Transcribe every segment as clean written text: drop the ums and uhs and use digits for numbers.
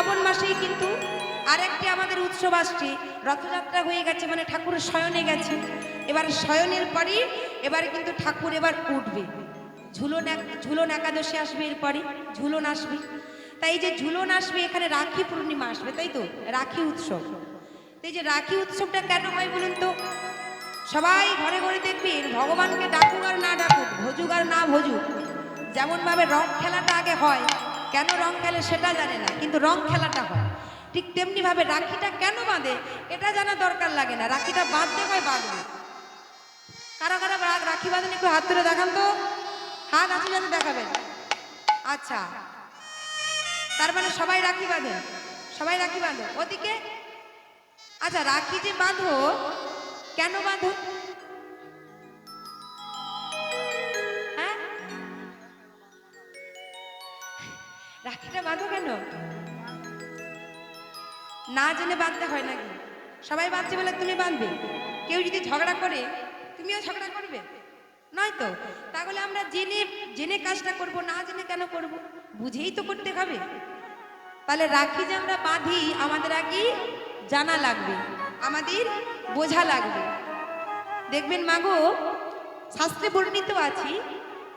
শ্রাবণ মাসেই কিন্তু আরেকটি আমাদের উৎসব আসছে, রথযাত্রা হয়ে গেছে, মানে ঠাকুর শয়নে গেছে। এবার শয়নের পরই এবারে কিন্তু ঠাকুর এবার উঠবে, ঝুলন একাদশী আসবে, এরপরে ঝুলন আসবে। তাই যে ঝুলন আসবে, এখানে রাখি পূর্ণিমা আসবে, তাই তো রাখি উৎসব। এই যে রাখি উৎসবটা কেন হয় বলুন তো? সবাই ঘরে ঘরে দেখবেন ভগবানকে ডাকুক আর না ডাকুক, ভজুক আর না ভজুক, যেমন ভাবে রং খেলাটা আগে হয়, কেন রং খেলে সেটা জানে না, কিন্তু রং খেলাটা হয়। ঠিক তেমনি ভাবে রাখিটা কেন বাঁধে এটা জানা দরকার লাগে না, রাখিটা বাঁধতে হয়, বাঁধবে। কারা কারা রাখি বাঁধেন একটু হাত তুলে দেখান তো, হাত আছে যাতে দেখাবেন। আচ্ছা, তার মানে সবাই রাখি বাঁধেন, সবাই রাখি বাঁধো ওদিকে। আচ্ছা, রাখি যে বাঁধো কেন বাঁধো? হ্যাঁ, রাখিটা বাঁধো কেন? না জেনে বাঁধতে হয় নাকি? সবাই বাঁধছে বলে তুমি বাঁধবে? কেউ যদি ঝগড়া করে তুমিও ঝগড়া করবে? নয় তো। তাহলে আমরা জেনে জেনে কাজটা করব, না জেনে কেন করব? বুঝেই তো করতে হবে। তাহলে রাখি যে আমরা বাঁধি আমাদের আগে জানা লাগবে, আমাদের বোঝা লাগবে। দেখবেন মাগো, শাস্ত্রে বর্ণিত আছে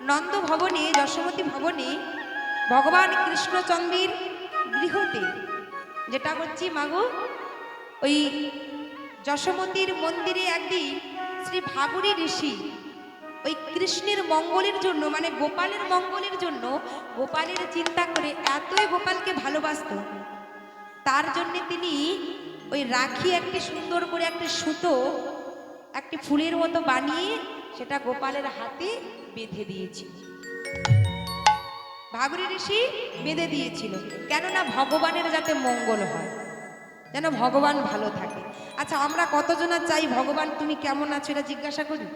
নন্দ ভবনে, যশোমতী ভবনে ভগবান কৃষ্ণচন্দ্রের গৃহতে, যেটা হচ্ছে মাগো ওই যশোমতীর মন্দিরে একদিন শ্রী ভাগুরী ঋষি ওই কৃষ্ণের মঙ্গলের জন্য, মানে গোপালের মঙ্গলের জন্য, গোপালের চিন্তা করে এতই গোপালকে ভালোবাসত, তার জন্য তিনি ওই রাখি একটি সুন্দর করে একটি সুতো একটি ফুলের মতো বানিয়ে সেটা গোপালের হাতে বেঁধে দিয়েছিল। ভাগুরী ঋষি বেঁধে দিয়েছিল, কেননা ভগবানের যাতে মঙ্গল হয়, যেন ভগবান ভালো থাকে। আচ্ছা, আমরা কতজনা চাই ভগবান তুমি কেমন আছো এটা জিজ্ঞাসা করি?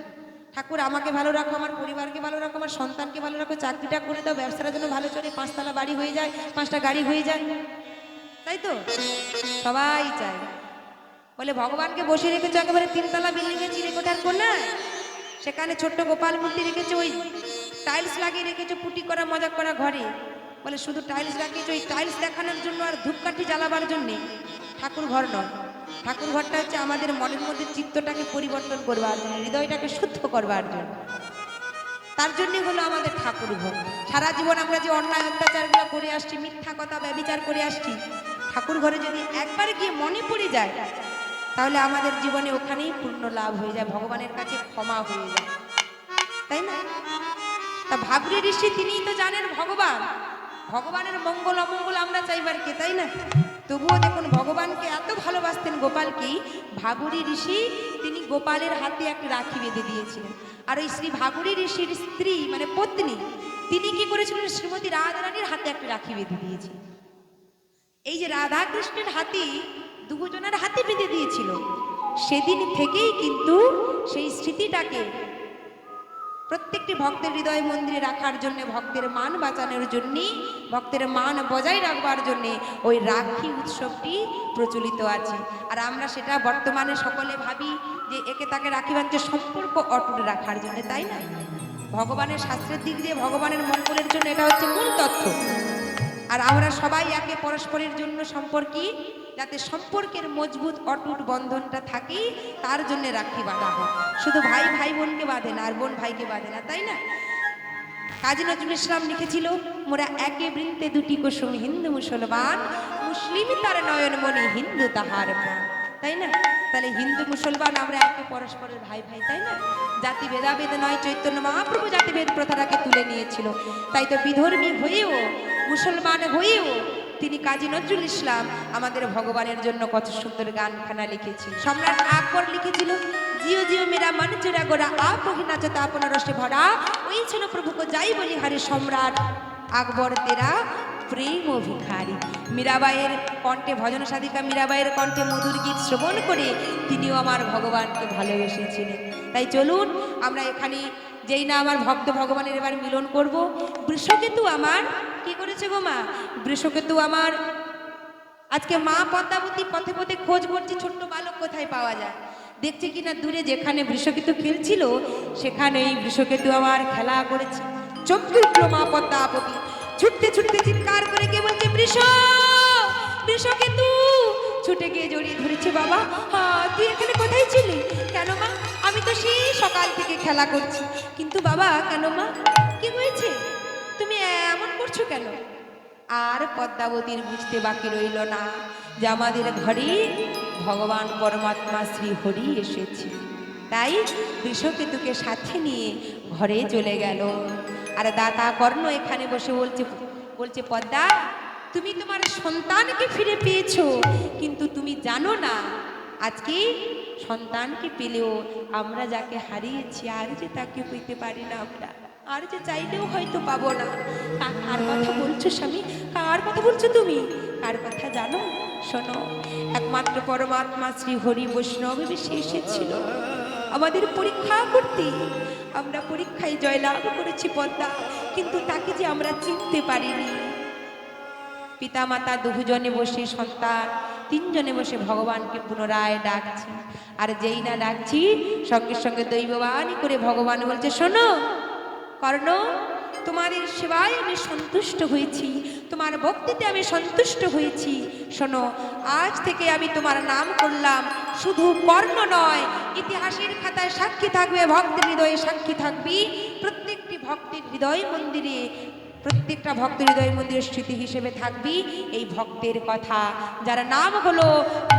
ঠাকুর আমাকে ভালো রাখো, আমার পরিবারকে ভালো রাখো, আমার সন্তানকে ভালো রাখো, চাকরিটা করে দাও, ব্যবসাটা যেন ভালো চলে, 5তলা বাড়ি হয়ে যায়, 5টা গাড়ি হয়ে যায়, তাই তো সবাই চায়। বলে ভগবানকে বসে রেখেছো একেবারে 3তলা বিল্ডিংয়ে চিলেকোঠার কোনায়, সেখানে ছোট্ট গোপাল মূর্তি রেখেছো, ওই টাইলস লাগিয়ে রেখেছো পুটি করা মজা করা ঘরে। বলে শুধু টাইলস লাগিয়েছো ওই টাইলস দেখানোর জন্য আর ধূপকাঠি জ্বালাবার জন্যে? ঠাকুর ঘর নয়, ঠাকুর ঘরটা হচ্ছে আমাদের মনের মধ্যে চিত্তটাকে পরিবর্তন করবার জন্য, হৃদয়টাকে শুদ্ধ করবার জন্য, তার জন্য হলো আমাদের ঠাকুর ঘর। সারা জীবন আমরা যে অন্যায় অত্যাচারগুলো করে আসছি, মিথ্যা কথা ব্যভিচার করে আসছি, ঠাকুর ঘরে যদি একবার গিয়ে মনে পড়ে যায় তাহলে আমাদের জীবনে ওখানেই পূর্ণ লাভ হয়ে যায়, ভগবানের কাছে ক্ষমা হয়ে যায়, তাই না? তা ভাগুরী ঋষি তিনিই তো জানেন ভগবান, ভগবানের মঙ্গল অমঙ্গল আমরা চাইবার কে, তাই না? তবুও দেখুন ভগবানকে এত ভালোবাসতেন গোপালকে, ভাগুরী ঋষি তিনি গোপালের হাতে একটা রাখি বেঁধে দিয়েছিলেন। আর ওই শ্রী ভাগুরী ঋষির স্ত্রী মানে পত্নী, তিনি কি করেছিলেন? শ্রীমতী রাধারানীর হাতে একটা রাখি বেঁধে দিয়েছিলেন। এই যে রাধা কৃষ্ণের হাতি দুজনের হাতে বেঁধে দিয়েছিল, সেদিন থেকেই কিন্তু সেই স্মৃতিটাকে প্রত্যেকটি ভক্তের হৃদয় মন্দিরে রাখার জন্য, ভক্তের মান বাঁচানোর জন্য, ভক্তের মান বজায় রাখবার জন্য ওই রাখি উৎসবটি প্রচলিত আছে। আর আমরা সেটা বর্তমানে সকলে ভাবি যে একে তাকে রাখি বাঁধতে সম্পর্ক অটুট রাখার জন্য, তাই না? ভগবানের শাস্ত্রের দিক দিয়ে ভগবানের মঙ্গলের জন্য এটা হচ্ছে মূল তথ্য। আর আমরা সবাই একে পরস্পরের জন্য সম্পর্কী, যাতে সম্পর্কের মজবুত অটুট বন্ধনটা থাকে, তার জন্য রাখি বাঁধা হয়। শুধু ভাই ভাই বোনকে বাঁধে না, আর বোন ভাইকে বাঁধে না, তাই না? কাজী নজরুল ইসলাম লিখেছিল, মোরা একে বৃন্তে দুটি কুসুম, হিন্দু মুসলমান, মুসলিম তার নয়নমণি, হিন্দু তাহার প্রাণ, তাই না? তাহলে হিন্দু মুসলমান আমরা একে পরস্পরের ভাই ভাই, তাই না? জাতি ভেদাভেদ নয়, চৈতন্য মহাপ্রভু জাতিভেদ প্রথাটাকে তুলে নিয়েছিল। তাই তো বিধর্মী হয়েও, মুসলমান হয়েও তিনি কাজী নজরুল ইসলাম আমাদের ভগবানের জন্য কত সুন্দর গানখানা লিখেছিল। সম্রাট আকবর লিখেছিল, জিও জিও মেরা মন চুরা গোরা, আপ হি নাচতা আপনার রসে ভরা, ওই ছিল প্রভুকে যাই বলি হারে, সম্রাট আকবর তেরা প্রেম ও ভিখারি। মীরাবাইয়ের কণ্ঠে, ভজন সাধিকা মীরাবাইয়ের কণ্ঠে মধুর গীত শ্রবণ করে তিনিও আমার ভগবানকে ভালোবেসেছিলেন। তাই চলুন আমরা এখানে যেই না আমার ভক্ত ভগবানের এবার মিলন করব। বৃষকেতু আমার কি করেছে গো মা? বৃষকেতু আমার আজকে মা পদ্মাবতী পথে পথে খোঁজ করছি ছোট্ট বালক কোথায় পাওয়া যায়। দেখছি কিনা দূরে যেখানে বৃষকেতু খেলছিল সেখানেই বৃষকেতু আমার খেলা করেছে। চমকে উঠল মা পদ্মাবতী, ছুটতে ছুটতে চিৎকার করে কে বলছে, বৃষ বৃষকেতু ছুটে গিয়ে জড়িয়ে ধরেছে। বাবা, তুই এখানে কোথায় ছিলি? কেন মা? আমি তো সেই সকাল থেকে খেলা করছি। কিন্তু বাবা, কেন মা, কি হয়েছে? তুমি এমন করছো কেন? আর পদ্মাবতীর বুঝতে বাকি রইল না যে আমাদের ঘরে ভগবান পরমাত্মা শ্রী হরি এসেছে। তাই বৃষকেতুকে সাথে নিয়ে ঘরে চলে গেল। আর দাতা কর্ণ এখানে বসে বলছে পদ্মা, তুমি তোমার সন্তানকে ফিরে পেয়েছো, কিন্তু তুমি জানো না আজকে সন্তানকে পেলেও আমরা যাকে হারিয়েছি আর যে তাকে পেতে পারি না, আমরা আর যে চাইলেও হয়তো পাবো না। কার কথা বলছো স্বামী? কার কথা বলছো তুমি? কার কথা জানো? শোনো, একমাত্র পরমাত্মা শ্রী হরি বৈষ্ণব বেশি এসেছিল আমাদের পরীক্ষা করতে। আমরা পরীক্ষায় জয়লাভ করেছি পদ্মা, কিন্তু তাকে যে আমরা চিনতে পারিনি। পিতা মাতা দুজনে বসে, সন্তান তিনজনে বসে ভগবানকে পুনরায় ডাকছি। আর যেই না ডাকছি, সঙ্গে সঙ্গে দৈববাণী করে ভগবান বলছে, শোনো কর্ণ, তোমাদের সেবায় আমি সন্তুষ্ট হয়েছি, তোমার ভক্তিতে আমি সন্তুষ্ট হয়েছি। শোনো, আজ থেকে আমি তোমার নাম করলাম শুধু কর্ণ নয়, ইতিহাসের খাতায় সাক্ষী থাকবে, ভক্তের হৃদয়ে সাক্ষী থাকবি। প্রত্যেকটি ভক্তের হৃদয় মন্দিরে, প্রত্যেকটা ভক্তের হৃদয় মন্দিরের স্মৃতি হিসেবে থাকবি এই ভক্তের কথা, যার নাম হলো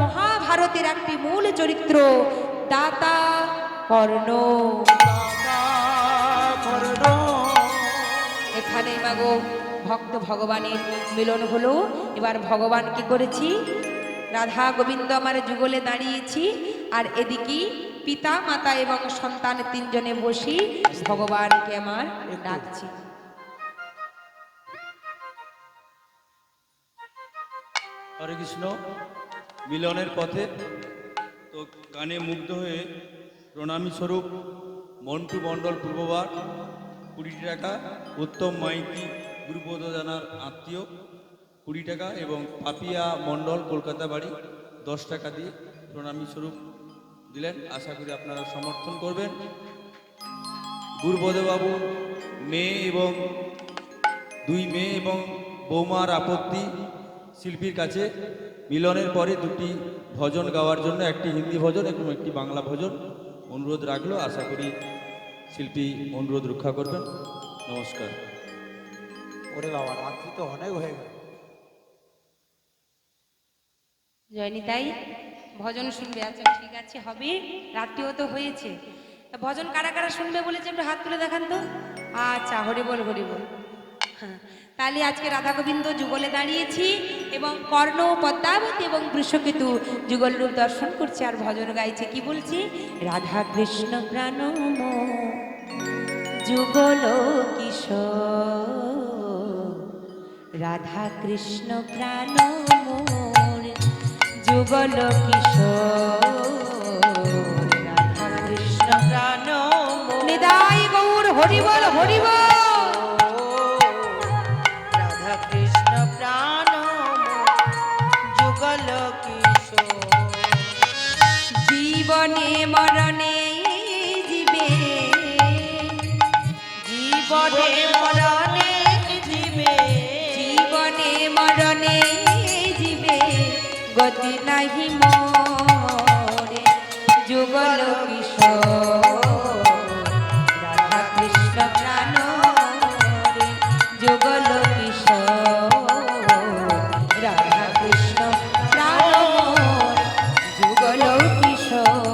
মহাভারতের একটি মূল চরিত্র দাতা কর্ণ। এখানে মাগো ভক্ত ভগবানের মিলন হলো। এবার ভগবান কি করেছি, রাধা গোবিন্দ আমার যুগলে দাঁড়িয়েছি, আর এদিকে পিতা মাতা এবং সন্তান তিনজনে বসি ভগবানকে আমার ডাকছি। হরে কৃষ্ণ। মিলনের পথে তো গানে মুগ্ধ হয়ে প্রণামী স্বরূপ মন্টু মণ্ডল পূর্ববার 20 টাকা, উত্তম মাইতি গুরুপদ জানার আত্মীয় 20 টাকা এবং পাপিয়া মণ্ডল কলকাতা বাড়ি 10 টাকা দিয়ে প্রণামী স্বরূপ দিলেন। আশা করি আপনারা সমর্থন করবেন। গুরুপদবাবু মেয়ে এবং 2 মেয়ে এবং বৌমার আপত্তি শিল্পীর কাছে মিলনের পরে 2টি ভজন গাওয়ার জন্য, একটি হিন্দি ভজন এবং একটি বাংলা ভজন অনুরোধ রাখলো। আশা করি শিল্পী অনুরোধ রক্ষা করবেন। নমস্কার। ওরে বাবা, রাত্রি তো অনেক হয়ে গেল। জয়নিতাই ভজন শুনবে? আচ্ছা ঠিক আছে, হবে, রাত্রিও তো হয়েছে। তা ভজন কারা কারা শুনবে বলেছে একটু হাত তুলে দেখান তো। আচ্ছা, হরি বল হরি বল। হ্যাঁ, তাহলে আজকে রাধা গোবিন্দ যুগলে দাঁড়িয়েছি এবং কর্ণ, পদ্মাবতী এবং বৃষকেতু যুগল রূপ দর্শন করছে আর ভজন গাইছে। কি বলছি? রাধা কৃষ্ণ প্রাণ যুগল কিশোর, রাধা কৃষ্ণ প্রাণ মোর যুগল কিশোর, রাধা কৃষ্ণ প্রাণ নিদাই গৌর হরি বল হরি বল। রাধা কৃষ্ণ প্রাণ যুগল কিশোর, জীবনে মরণে জীবে, জীবনে মরণে জীবে, জীবনে মরণে জীবে, গতি নাহি মোরে যুগল কিশোর, রাধা কৃষ্ণ প্রাণ রে যুগল কিশোর, রাধা কৃষ্ণ প্রাণ যুগল কিশোর।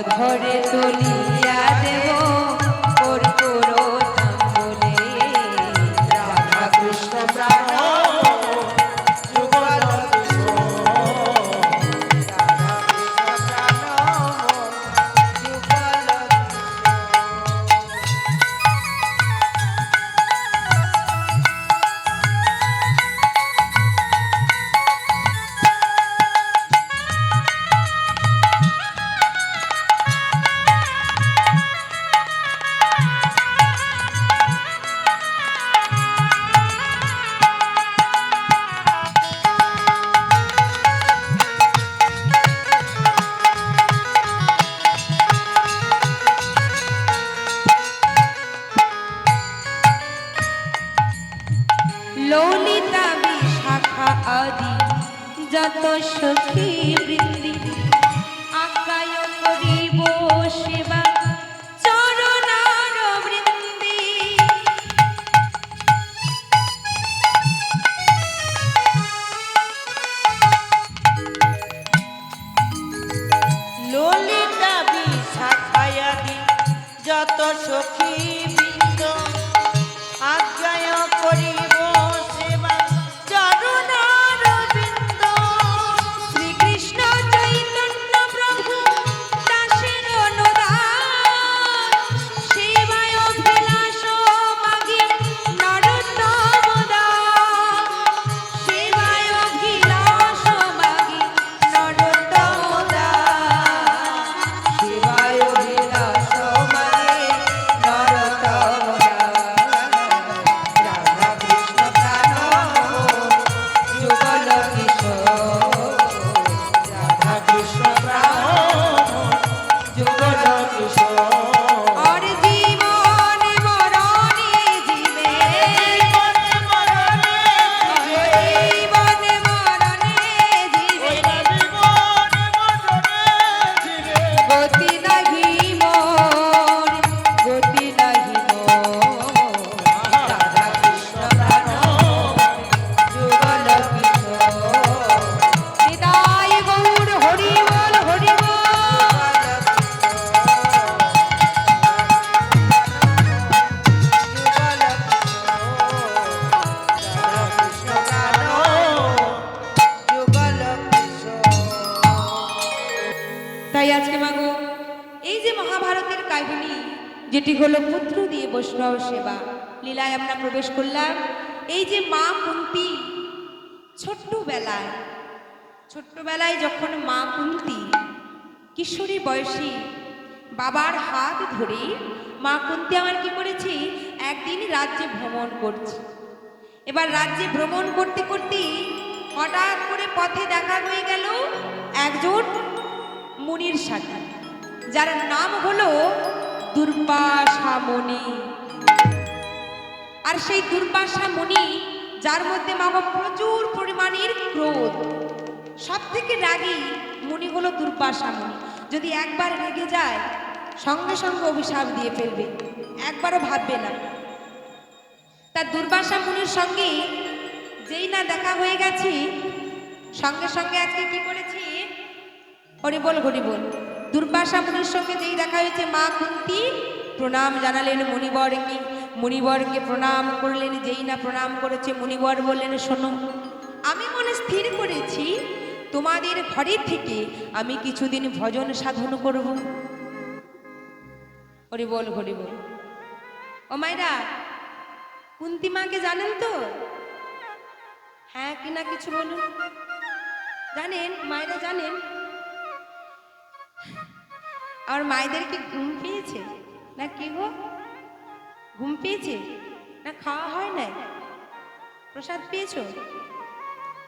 অধরে তুলিয়া দেব কর্পূর তাম্বুলে। রাধা কৃষ্ণ প্রাণ যুগল ললিতা বিশাখা আদি যত সখী বৃন্দি আজ্ঞায় করিব সেবা চরণার বৃন্দি। ললিতা বিশাখায়াদি যত সখী বৃন্দ আজ্ঞায় করিব সেবা চরণার বৃন্দ। শ্রীকৃষ্ণ চৈতন্য প্রভু দাসের অনুদান সেবায় অভিলাষ মাগি নরোত্তম দাস। সেবায় অভিলাষ মাগি নরোত্তম দাস। সেবায় অভিলাষ মাগি নরোত্তম দাস। রাধা কৃষ্ণ প্রাণ যুগল কিশোর। রাধা কৃষ্ণ প্রাণ যুগল কিশোর। और जीवन मरणे जीवे जीवन मरणे जीवे गति नहीं मोर गति नहीं मोर। राधा कृष्ण प्राण जुगल किशोर। निताय गौर हरि बोल हरि बोल। তাই আজকে মাগো এই যে মহাভারতের কাহিনী যেটি হলো পুত্র দিয়ে বৈষ্ণব সেবা লীলায় আমরা প্রবেশ করলাম। এই যে মা কুন্তি ছোট্টবেলায় যখন মা কুন্তি কিশোরী বয়সী বাবার হাত ধরে মা কুন্তি আমার কি করেছে একদিন রাজ্যে ভ্রমণ করছে। এবার রাজ্যে ভ্রমণ করতে করতে হঠাৎ করে পথে দেখা হয়ে গেল একজন মুনির সাথে, যার নাম হলো দুর্বাসা মুনি। আর সেই দুর্বাসা মুনি যার মধ্যে মাগো প্রচুর পরিমাণের ক্রোধ, সব থেকে রাগী মুনি হলো দুর্বাসা মুনি। যদি একবার রেগে যায় সঙ্গে সঙ্গে অভিশাপ দিয়ে ফেলবে, একবারও ভাববে না। তার দুর্বাসা মুনির সঙ্গে যেই না দেখা হয়ে গেছে সঙ্গে সঙ্গে আজকে কি করেছি হরি বল হরি বল। দুর্বাসা মুনির সঙ্গে যেই দেখা হয়েছে মা কুন্তি প্রণাম জানালেন মুনিবরকে, মুনিবরকে প্রণাম করলেন। যেই না প্রণাম করেছে মুনিবর বললেন, শোনো আমি মনে স্থির করেছি তোমাদের ঘরের থেকে আমি কিছুদিন ভজন সাধন করব। হরি বল হরি বল। ও মাইরা কুন্তি মাকে জানেন তো? হ্যাঁ কিনা কিছু বলুন। জানেন মায়েরা জানেন? আর মায়েদের কি ঘুম পেয়েছে না কি গো? ঘুম পেয়েছে না খাওয়া হয় না? প্রসাদ পেয়েছো?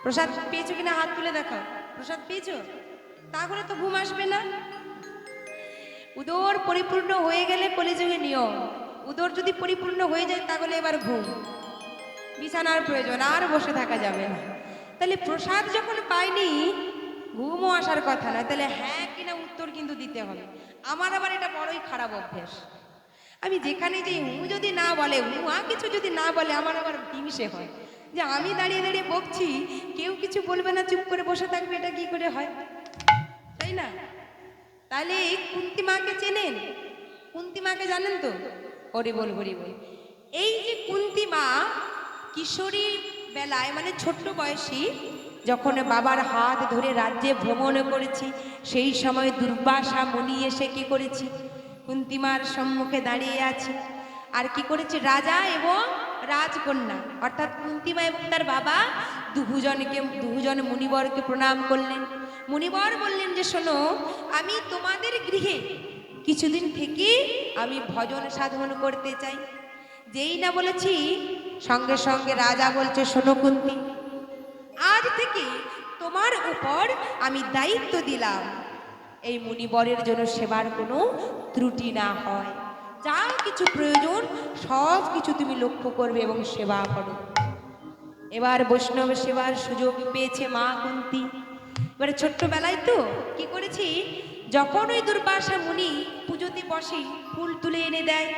প্রসাদ পেয়েছো কিনা হাত তুলে দেখাও। প্রসাদ পেয়েছো? তাহলে তো ঘুম আসবে না। উদর পরিপূর্ণ হয়ে গেলে কলিযুগে নিয়ম, উদর যদি পরিপূর্ণ হয়ে যায় তাহলে এবার ঘুম, বিছানার প্রয়োজন, আর বসে থাকা যাবে না। তাহলে প্রসাদ যখন পাইনি ঘুমও আসার কথা না, তাহলে হ্যাঁ কিনা উত্তর কিন্তু দিতে হবে। আমার আবার এটা বড়ই খারাপ অভ্যেস। আমি যেখানে যাই যদি না বলে কিছু যদি না বলে আমার আবার হিংসে হয় যে আমি দাঁড়িয়ে দাঁড়িয়ে বকছি, কেউ কিছু বলবে না, চুপ করে বসে থাকবে, এটা কি করে হয়? তাই না? তাহলে এই কুন্তি মাকে চেনেন? কুন্তি মাকে জানেন তো? হরি বল হরি বল। এই যে কুন্তি মা কিশোরী বেলায় মানে ছোট্ট বয়সী যখন বাবার হাত ধরে রাজ্যে ভ্রমণ করেছি, সেই সময় দুর্বাসা মুনি এসে কি করেছি, কুন্তিমার সম্মুখে দাঁড়িয়ে আছে। আর কি করেছে, রাজা এবং রাজকন্যা অর্থাৎ কুন্তিমা এবং তার বাবা দুজন মুনিবরকে প্রণাম করলেন। মুনিবর বললেন যে শোনো, আমি তোমাদের গৃহে কিছুদিন থেকে আমি ভজন সাধন করতে চাই। যেই না বলেছি সঙ্গে সঙ্গে রাজা বলছে, শোনো কুন্তি, আজ থেকে তোমার উপর আমি দায়িত্ব দিলাম, এই মুনিবরের জন্য সেবার কোনো ত্রুটি না হয়, যা কিছু প্রয়োজন সব কিছু তুমি লক্ষ্য করবে এবং সেবা করো। এবার বৈষ্ণব সেবার সুযোগ পেয়েছে মা কুন্তি। এবারে ছোট্টবেলায় তো কি করেছি, যখন ওই দুর্বাসা মুনি পুজোতে বসে ফুল তুলে এনে দেয়,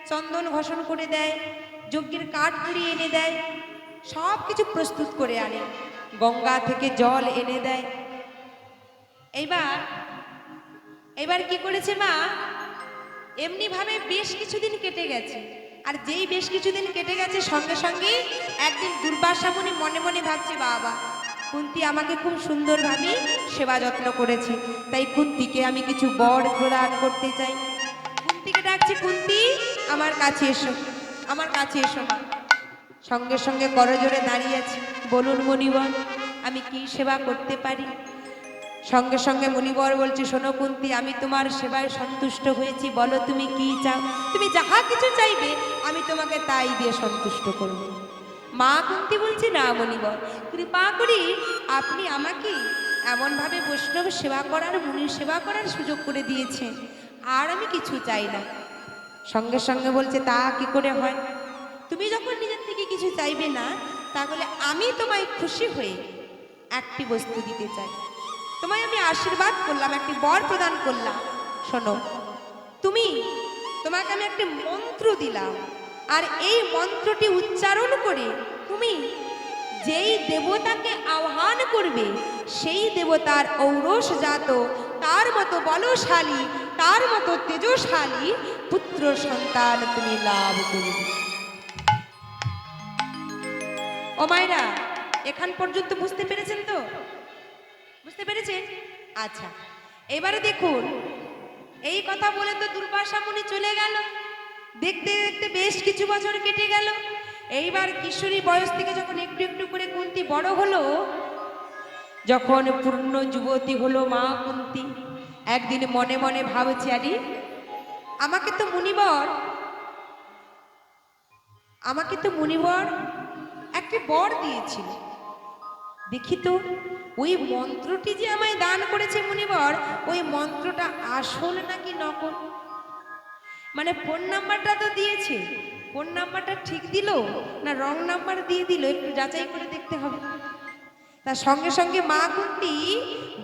চন্দন ঘষণ করে দেয়, যজ্ঞের কাঠ কুড়িয়ে এনে দেয়, সব কিছু প্রস্তুত করে আনে, গঙ্গা থেকে জল এনে দেয়। এইবার কি করেছে মা, এমনি ভাবে বেশ কিছুদিন কেটে গেছে। আর যেই বেশ কিছুদিন কেটে গেছে সঙ্গে সঙ্গে একদিন দুর্বাসা মুনি মনে মনে ভাবছে, বাবা কুন্তি আমাকে খুব সুন্দরভাবে সেবা যত্ন করেছে, তাই কুন্তিকে আমি কিছু বর প্রদান করতে চাই। কুন্তিকে ডাকছে, কুন্তি আমার কাছে এসো, আমার কাছে এসো মা। সঙ্গে সঙ্গে করজোড়ে দাঁড়িয়ে আছে, বলুন মুনিবর আমি কি সেবা করতে পারি? সঙ্গে সঙ্গে মুনিবর বলছে, শোনো কুন্তি, আমি তোমার সেবায় সন্তুষ্ট হয়েছি, বলো তুমি কি চাও, তুমি যাহা কিছু চাইবে আমি তোমাকে তাই দিয়ে সন্তুষ্ট করব। মা কুন্তি বলছে, না মুনিবর, কৃপা করি আপনি আমাকে এমনভাবে বৈষ্ণব সেবা করার, মুনির সেবা করার সুযোগ করে দিয়েছেন, আর আমি কিছু চাই না। সঙ্গে সঙ্গে বলছে, তা কি করে হয়? তুমি যখন নিজের থেকে কিছু চাইবে না, তাহলে আমি তোমায় খুশি হয়ে একটি বস্তু দিতে চাই, তোমায় আমি আশীর্বাদ করলাম, একটি বর প্রদান করলাম। শোনো, তোমাকে আমি একটি মন্ত্র দিলাম, আর এই মন্ত্রটি উচ্চারণ করে তুমি যেই দেবতাকে আহ্বান করবে, সেই দেবতার ঔরস জাত, তার মতো বলশালী, তার মতো তেজশালী পুত্র সন্তান তুমি লাভ করবে। ও মায়েরা, এখান পর্যন্ত বুঝতে পেরেছেন তো? বুঝতে পেরেছেন? আচ্ছা, এবারে দেখুন, এই কথা বলে তো দুর্বাসা মুনি চলে গেল। দেখতে দেখতে বেশ কিছু বছর কেটে গেল। এইবার কিশোরী বয়স থেকে যখন একটু একটু করে কুন্তি বড় হলো, যখন পূর্ণ যুবতী হলো মা কুন্তি, একদিন মনে মনে ভাবছে, আরে আমাকে তো মুনিবর একটি বর দিয়েছিল, দেখি তো ওই মন্ত্রটি যে আমায় দান করেছে মুনিবর, ওই মন্ত্রটা আসল নাকি নকল? মানে ফোন নাম্বারটা তো দিয়েছে, ফোন নাম্বারটা ঠিক দিল না রং নাম্বার দিয়ে দিল, একটু যাচাই করে দেখতে হবে। তার সঙ্গে সঙ্গে মা কুন্তি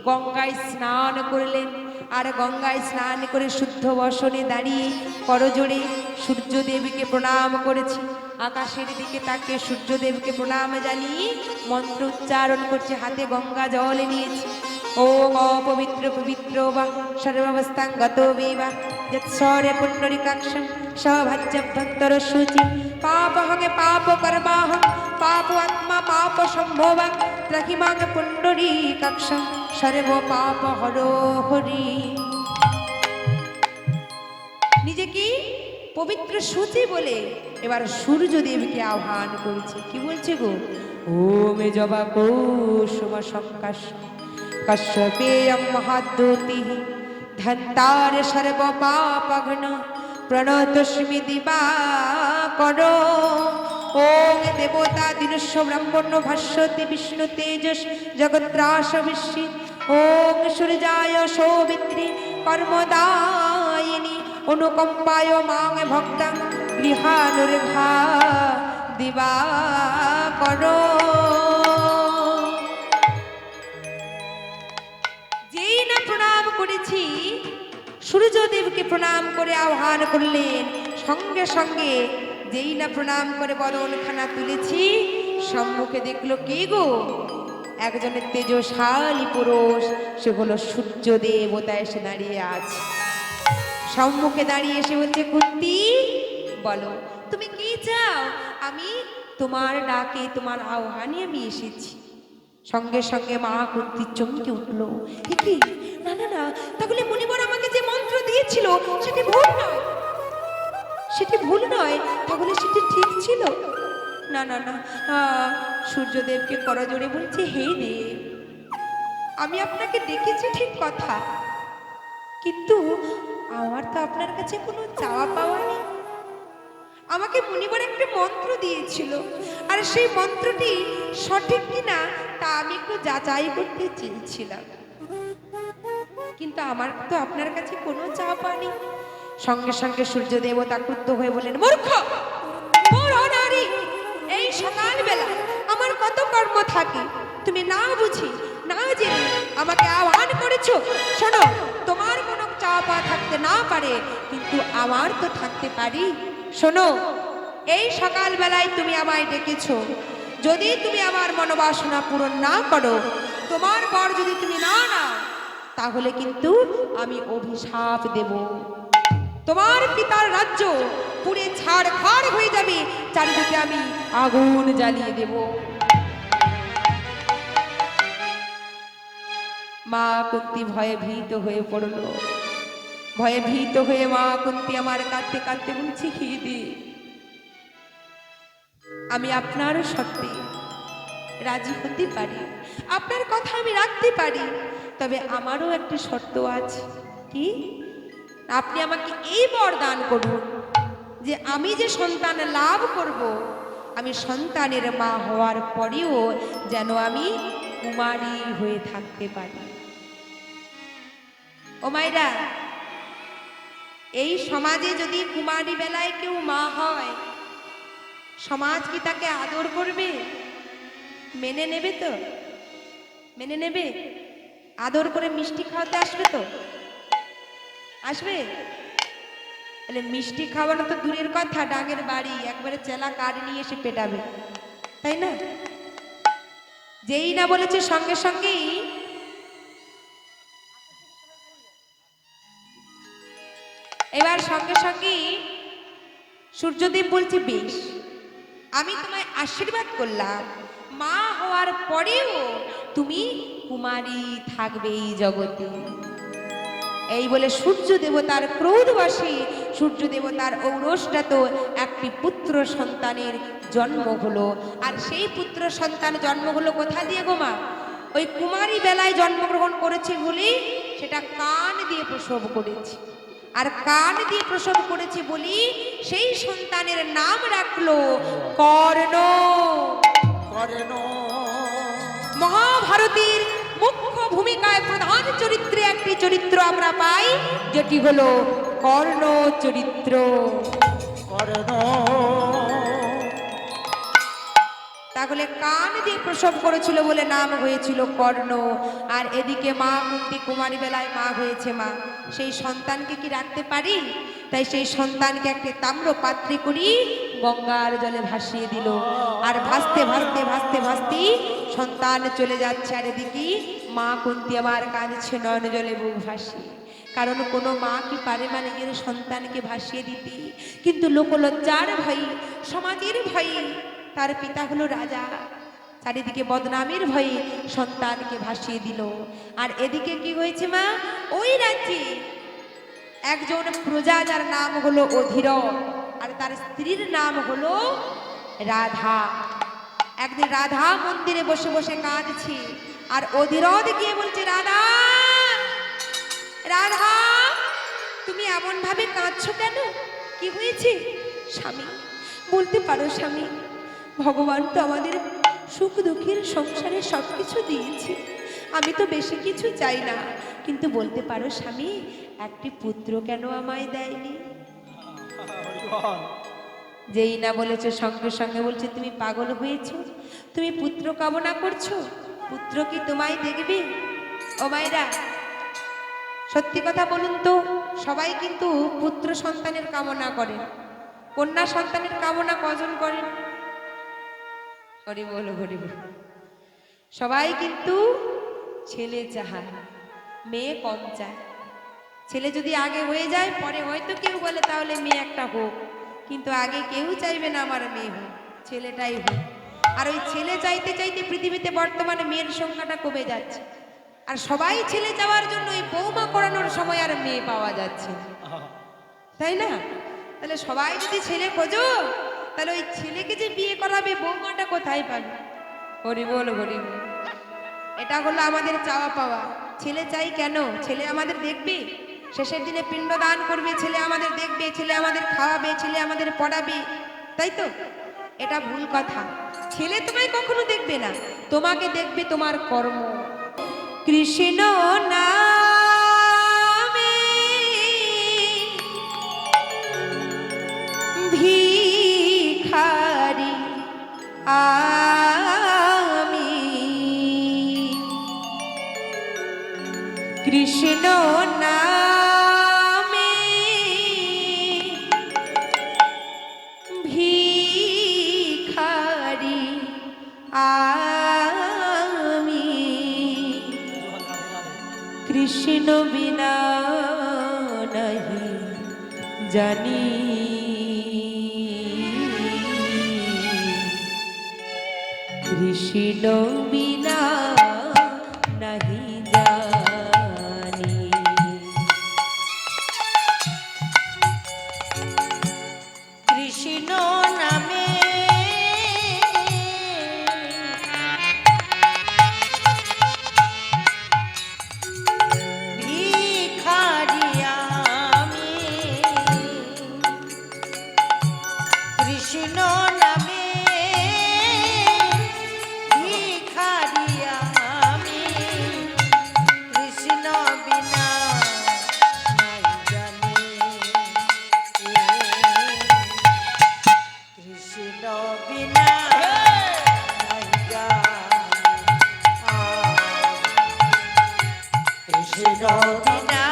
গঙ্গায় স্নান করলেন, আর গঙ্গায় স্নান করে শুদ্ধ বসনে দাঁড়িয়ে করজোড়ে সূর্যদেবকে প্রণাম করেছে। আকাশের দিকে তাকে সূর্যদেবকে প্রণাম জানিয়ে মন্ত্র উচ্চারণ করছে, হাতে গঙ্গা জল নিয়েছে। ওম অপবিত্র পবিত্র বা সর্বাবস্থাং গত বেবা যৎসরে পুণ্ডরিকাক্ষং সভাজ্যভ্যন্তর শুচি পাপহগে পাপ কর্মাহং পাপ আত্মা পাপ সম্ভবা ত্রাহিমাং পুণ্ডরিকাক্ষং সর্ব পাপ হর হরি। নিজেকে পবিত্র শুচি বলে এবার সূর্যদেবকে আহ্বান করেছে। কি বলছে গো? ওম জবা কৌসুম সংকাশ কশ্যপেয়ং মহাদ্যুতি ধন্তার সর্ব পাপঘ্ন প্রণতস্মি দিবাকর। ওম দেবতা দিনস্য ব্রাহ্মণ্য ভাষ্যতি বিষ্ণু তেজস জগদ্রাস বিশ্বে। ওম সূর্যায় সৌমিত্রী কর্মদায়িনী অনুকম্পায় মাং ভক্তাং গৃহানুর্ঘা দিবাকর। যেই না প্রণাম করেছি, সূর্যদেবকে প্রণাম করে আহ্বান করলেন, সঙ্গে সঙ্গে যেই না প্রণাম করে বদনখানা তুলেছি, সম্মুখে দেখলো কে গো? একজনের তেজশালী পুরুষ, সে হলো সূর্য দেবতা এসে দাঁড়িয়ে আছে। সম্মুখে দাঁড়িয়ে এসে বলছে, কুন্তি বলো তুমি কি চাও? আমি তোমার ডাকে, তোমার আহ্বানে আমি এসেছি। সঙ্গে সঙ্গে মা কুন্তি চমকে উঠলো, কি না না না, তাহলে মুনিবর আমাকে যে মন্ত্র দিয়েছিল সেটি ভুল নয়, সেটি ভুল নয়, তাহলে সেটি ঠিক ছিল। না না না, সূর্যদেবকে করজোড়ে বলছে, হে দেব, আমি আপনাকে ডেকেছি ঠিক কথা, কিন্তু আমার তো আপনার কাছে কোনো চাওয়া পাওয়া নেই। আমাকে মুনিবর একটা মন্ত্র দিয়েছিল, আর সেই মন্ত্রটি সঠিক কিনা তা আমি একটু যাচাই করতে চেয়েছিলাম, কিন্তু আমার তো আপনার কাছে কোনো চাওয়া পাওয়া নেই। সঙ্গে সঙ্গে সূর্য দেবতা ক্রুদ্ধ হয়ে বললেন, মূর্খ নারী, এই সকালবেলা আমার কত কর্ম থাকে, তুমি না বুঝি না জেনে আমাকে আহ্বান করেছো। শোনো, তোমার কোনো চাওয়া পাওয়া থাকতে না পারে, কিন্তু আমার তো থাকতে পারি। শোনো, এই সকালবেলায় তুমি আমায় ডেকেছো, যদি তুমি আমার মনোবাসনা পূরণ না করো, তোমার বর যদি তুমি না নাও, তাহলে কিন্তু আমি অভিশাপ দেব। তোমার পিতার রাজ্য পুড়ে ছাড়খাড় হয়ে যাবে, চারিদিকে আমি আগুন জ্বালিয়ে দেব। মা কুন্তি ভয়ে ভীত হয়ে পড়ল। ভয়ে ভীত হয়ে মা কুন্তি আমার কাঁদতে কাঁদতে বলছি, হে দেব, আমি আপনার শর্তে রাজি হতে পারি, আপনার কথা আমি রাখতে পারি, তবে আমারও একটি শর্ত আছে। কি? আপনি আমাকে এই বরদান করুন যে আমি যে সন্তান লাভ করব, আমি সন্তানের মা হওয়ার পরেও যেন আমি কুমারী হয়ে থাকতে পারি। ও মায়েরা, এই সমাজে যদি কুমারী বেলায় কেউ মা হয়, সমাজ কি তাকে আদর করবে? মেনে নেবে তো? মেনে নেবে? আদর করে মিষ্টি খাওয়াতে আসবে তো? আসবে? তাহলে মিষ্টি খাওয়ানো তো দূরের কথা, ডাঙের বাড়ি একবারে চেলা কাঠ নিয়ে এসে পেটাবে, তাই না? যেই না বলেছে সঙ্গে সঙ্গেই এবার সঙ্গে সঙ্গেই সূর্যদেব বলছে, বেশ, আমি তোমায় আশীর্বাদ করলাম, মা হওয়ার পরেও তুমি কুমারী থাকবে এই জগতে। এই বলে সূর্য দেবতার ক্রোধবশে সূর্য দেবতার ঔরসটাত একটি পুত্র সন্তানের জন্ম হলো। আর সেই পুত্র সন্তান জন্ম হলো কোথা দিয়ে গো মা? ওই কুমারী বেলায় জন্মগ্রহণ করেছে বলে সেটা কান দিয়ে প্রসব করেছে, আর কান দিয়ে প্রসব করেছে বলি সেই সন্তানের নাম রাখলো কর্ণ। কর্ণ মহাভারতের মুখ্য ভূমিকায় প্রধান চরিত্রে একটি চরিত্র আমরা পাই, যেটি হলো কর্ণ চরিত্র। কর্ণ তাহলে কান দিয়ে প্রসব করেছিল বলে নাম হয়েছিল কর্ণ। আর এদিকে মা কুন্তি কুমারী বেলায় মা হয়েছে মা, সেই সন্তানকে কি রাখতে পারি? তাই সেই সন্তানকে একটি তাম্র পাত্রে করি গঙ্গার জলে ভাসিয়ে দিল। আর ভাসতে ভাসতে ভাসতে ভাসতে সন্তান চলে যাচ্ছে, আর এদিকে মা কুন্তি আমার কাঁদছে নয়ন জলে বুক ভাসিয়ে। কারণ কোনো মা কি পারে মানে নিজের সন্তানকে ভাসিয়ে দিতে? কিন্তু লোকলজ্জার ভয়ে, সমাজের ভয়ে, তার পিতা হলো রাজা, চারিদিকে বদনামের ভয়ে সন্তানকে ভাসিয়ে দিল। আর এদিকে কি হয়েছে মা? ওই রাজ্যে একজন প্রজা, যার নাম হলো অধীরথ, আর তার স্ত্রীর নাম হলো রাধা। একদিন রাধা মন্দিরে বসে বসে কাঁদছে, আর অধীরথ গিয়ে বলছে, রাধা রাধা, তুমি এমন ভাবে কাঁদছো কেন? কি হয়েছে? স্বামী বলতে পারো স্বামী, ভগবান তো আমাদের সুখ দুঃখের সংসারে সব কিছু দিয়েছে, আমি তো বেশি কিছু চাই না, কিন্তু বলতে পারো স্বামী, একটি পুত্র কেন আমায় দেয়নি? যেই না বলেছে সঙ্গে সঙ্গে বলছে, তুমি পাগল হয়েছো? তুমি পুত্র কামনা করছো? পুত্র কি তোমায় দেখবে? ও মায়েরা, সত্যি কথা বলুন তো, সবাই কিন্তু পুত্র সন্তানের কামনা করেন, কন্যা সন্তানের কামনা কজন করেন? হরি বল হরি বল। সবাই কিন্তু ছেলে চায়, মেয়ে কম চায়। ছেলে যদি আগে হয়ে যায় পরে হয়তো কেউ বলে তাহলে মেয়ে একটা হোক, কিন্তু আগে কেউ চাইবে না আমার মেয়ে হোক, ছেলেটাই হোক। আর ওই ছেলে চাইতে চাইতে পৃথিবীতে বর্তমানে মেয়ের সংখ্যাটা কমে যাচ্ছে। আর সবাই ছেলে চাওয়ার জন্য ওই বৌমা করানোর সময় আর মেয়ে পাওয়া যাচ্ছে না, তাই না? তাহলে সবাই যদি ছেলে খোঁজো, তাহলে ওই ছেলেকে যে বিয়ে করাবে বৌমাটা কোথায় পাবে? হরি বল, হরি বল। এটা হলো আমাদের চাওয়া পাওয়া। ছেলে চাই কেন? ছেলে আমাদের দেখবে, শেষের দিনে পিণ্ডদান করবে, ছেলে আমাদের দেখবে, ছেলে আমাদের খাওয়াবে, ছেলে আমাদের পড়াবে, তাই তো? এটা ভুল কথা। ছেলে তোমায় কখনো দেখবে না, তোমাকে দেখবে তোমার কর্ম। কৃষ্ণ নামে ভিখারি আমি, কৃষ্ণ নামে ভিখারি আমি, কৃষ্ণ বিনা নাহি জানি, কৃষ্ণ বিনা নাহি জানি। কৃষ্ণ নামে ভিখারি আমি, কৃষ্ণ নামে ভিখারি আমি, কৃষ্ণ বিনা নাই জানি, কৃষ্ণ বিনা নাই জানি, কৃষ্ণ বিনা